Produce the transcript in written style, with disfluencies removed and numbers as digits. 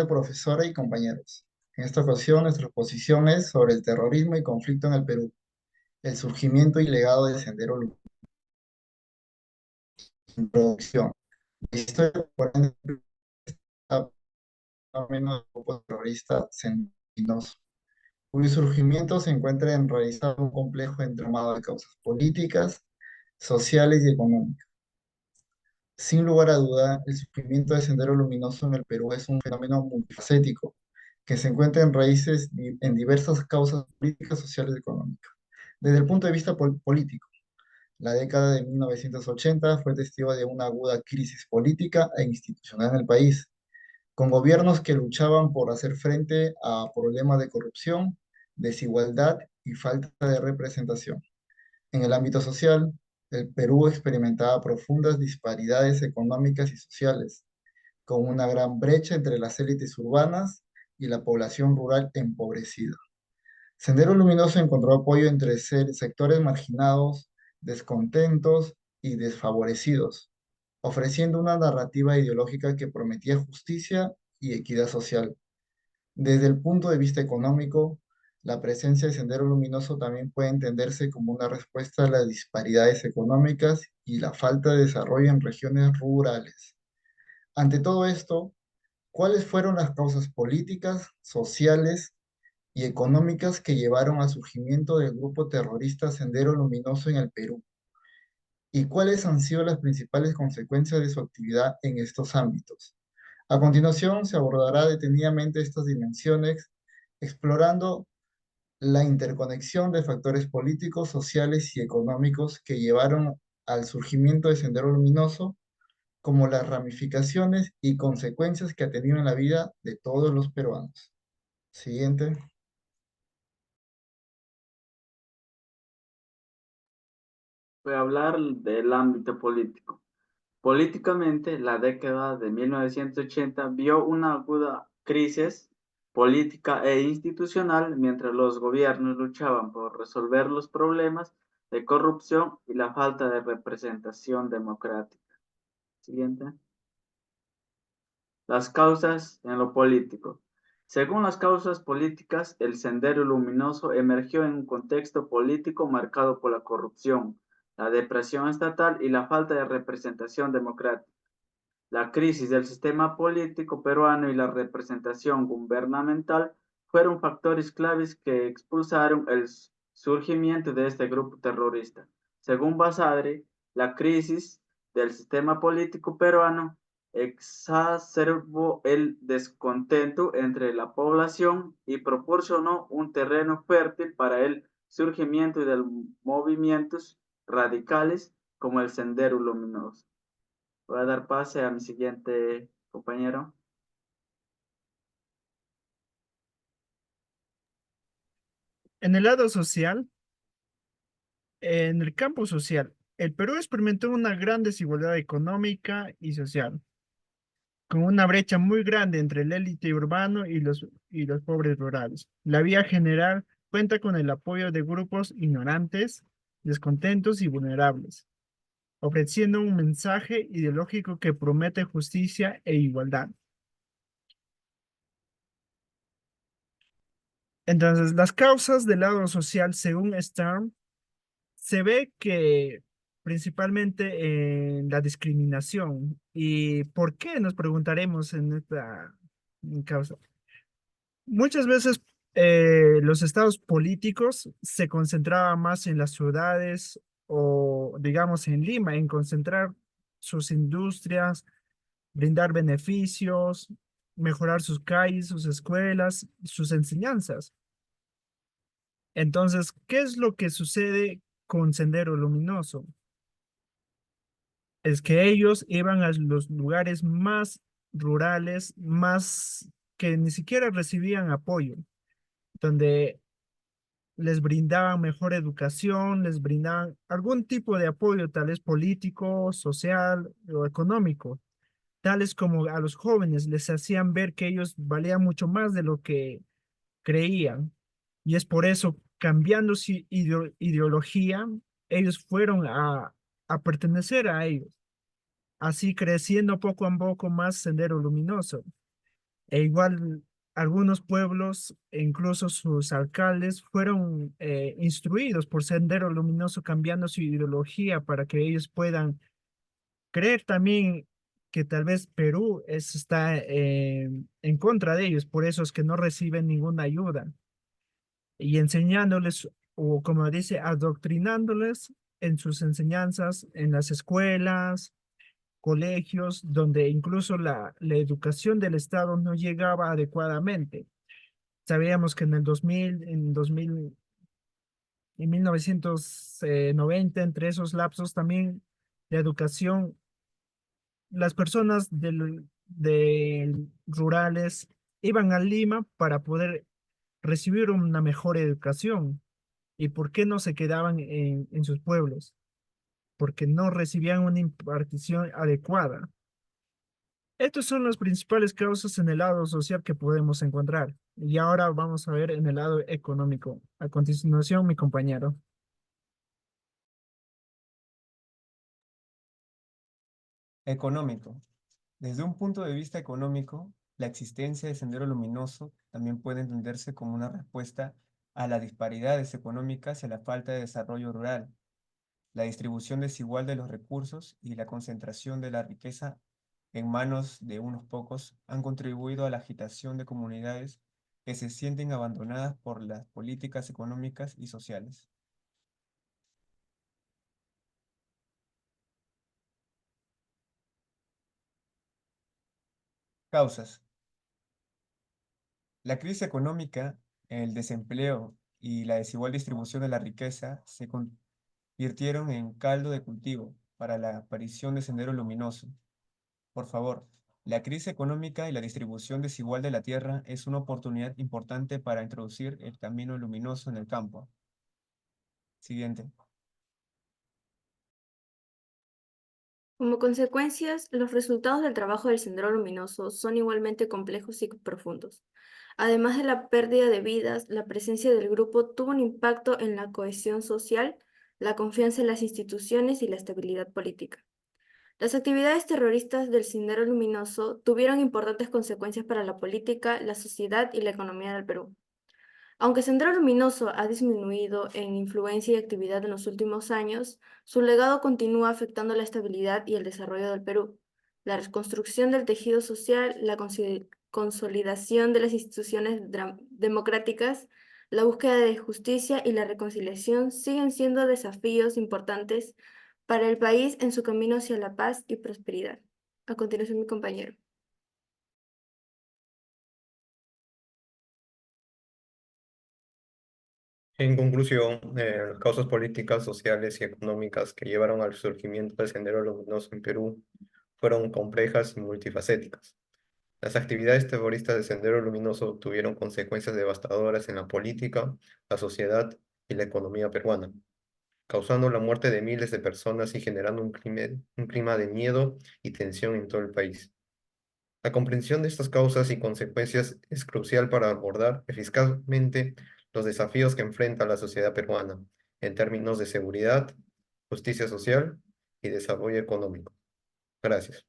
profesora y compañeros. En esta ocasión, nuestra exposición es sobre el terrorismo y conflicto en el Perú, el surgimiento y legado de Sendero Luminoso. Introducción. La historia por ende, está más o menos del grupo terrorista Sendero Luminoso, cuyo surgimiento se encuentra enraizado en un complejo entramado de causas políticas, sociales y económicas. Sin lugar a duda, el surgimiento de Sendero Luminoso en el Perú es un fenómeno multifacético que se encuentra en diversas causas políticas, sociales y económicas. Desde el punto de vista político, la década de 1980 fue testigo de una aguda crisis política e institucional en el país, con gobiernos que luchaban por hacer frente a problemas de corrupción, desigualdad y falta de representación. En el ámbito social, el Perú experimentaba profundas disparidades económicas y sociales, con una gran brecha entre las élites urbanas y la población rural empobrecida. Sendero Luminoso encontró apoyo entre sectores marginados, descontentos y desfavorecidos, ofreciendo una narrativa ideológica que prometía justicia y equidad social. Desde el punto de vista económico, la presencia de Sendero Luminoso también puede entenderse como una respuesta a las disparidades económicas y la falta de desarrollo en regiones rurales. Ante todo esto, ¿cuáles fueron las causas políticas, sociales y económicas que llevaron al surgimiento del grupo terrorista Sendero Luminoso en el Perú? ¿Y cuáles han sido las principales consecuencias de su actividad en estos ámbitos? A continuación, se abordará detenidamente estas dimensiones, explorando la interconexión de factores políticos, sociales y económicos que llevaron al surgimiento de Sendero Luminoso, como las ramificaciones y consecuencias que ha tenido en la vida de todos los peruanos. Siguiente. Voy a hablar del ámbito político. Políticamente, la década de 1980 vio una aguda crisis política e institucional mientras los gobiernos luchaban por resolver los problemas de corrupción y la falta de representación democrática. Siguiente. Las causas en lo político. Según las causas políticas, el Sendero Luminoso emergió en un contexto político marcado por la corrupción, la depresión estatal y la falta de representación democrática. La crisis del sistema político peruano y la representación gubernamental fueron factores claves que expulsaron el surgimiento de este grupo terrorista. Según Basadre, la crisis del sistema político peruano exacerbó el descontento entre la población y proporcionó un terreno fértil para el surgimiento de movimientos radicales como el Sendero Luminoso. Voy a dar pase a mi siguiente compañero. En el lado social, en el campo social, el Perú experimentó una gran desigualdad económica y social, con una brecha muy grande entre el élite urbano y los pobres rurales. La vía general cuenta con el apoyo de grupos ignorantes, descontentos y vulnerables, ofreciendo un mensaje ideológico que promete justicia e igualdad. Entonces, las causas del lado social, según Stern, se ve que principalmente en la discriminación. ¿Y por qué? Nos preguntaremos en esta causa. Muchas veces los estados políticos se concentraban más en las ciudades o, digamos, en Lima, en concentrar sus industrias, brindar beneficios, mejorar sus calles, sus escuelas, sus enseñanzas. Entonces, ¿qué es lo que sucede con Sendero Luminoso? Es que ellos iban a los lugares más rurales, más que ni siquiera recibían apoyo, donde les brindaban mejor educación, les brindaban algún tipo de apoyo, tal vez político, social o económico, tales como a los jóvenes les hacían ver que ellos valían mucho más de lo que creían. Y es por eso, cambiando su ideología, ellos fueron a pertenecer a ellos, así creciendo poco a poco más Sendero Luminoso. E igual algunos pueblos, e incluso sus alcaldes, fueron instruidos por Sendero Luminoso cambiando su ideología para que ellos puedan creer también que tal vez Perú está en contra de ellos, por eso es que no reciben ninguna ayuda y enseñándoles, o como dice, adoctrinándoles en sus enseñanzas, en las escuelas, colegios, donde incluso la educación del Estado no llegaba adecuadamente. Sabíamos que en 2000 y 1990, entre esos lapsos también, la educación, las personas rurales iban a Lima para poder recibir una mejor educación. ¿Y por qué no se quedaban en sus pueblos? Porque no recibían una impartición adecuada. Estas son las principales causas en el lado social que podemos encontrar. Y ahora vamos a ver en el lado económico. A continuación, mi compañero. Económico. Desde un punto de vista económico, la existencia de Sendero Luminoso también puede entenderse como una respuesta a las disparidades económicas y a la falta de desarrollo rural. La distribución desigual de los recursos y la concentración de la riqueza en manos de unos pocos han contribuido a la agitación de comunidades que se sienten abandonadas por las políticas económicas y sociales. Causas. La crisis económica, el desempleo y la desigual distribución de la riqueza se convirtieron en caldo de cultivo para la aparición de Sendero Luminoso. Por favor, la crisis económica y la distribución desigual de la tierra es una oportunidad importante para introducir el camino luminoso en el campo. Siguiente. Como consecuencias, los resultados del trabajo del Sendero Luminoso son igualmente complejos y profundos. Además de la pérdida de vidas, la presencia del grupo tuvo un impacto en la cohesión social, la confianza en las instituciones y la estabilidad política. Las actividades terroristas del Sendero Luminoso tuvieron importantes consecuencias para la política, la sociedad y la economía del Perú. Aunque Sendero Luminoso ha disminuido en influencia y actividad en los últimos años, su legado continúa afectando la estabilidad y el desarrollo del Perú. La reconstrucción del tejido social, la consolidación de las instituciones democráticas, la búsqueda de justicia y la reconciliación siguen siendo desafíos importantes para el país en su camino hacia la paz y prosperidad. A continuación, mi compañero. En conclusión, las causas políticas, sociales y económicas que llevaron al surgimiento del Sendero Luminoso en Perú fueron complejas y multifacéticas. Las actividades terroristas del Sendero Luminoso tuvieron consecuencias devastadoras en la política, la sociedad y la economía peruana, causando la muerte de miles de personas y generando un clima de miedo y tensión en todo el país. La comprensión de estas causas y consecuencias es crucial para abordar eficazmente los desafíos que enfrenta la sociedad peruana en términos de seguridad, justicia social y desarrollo económico. Gracias.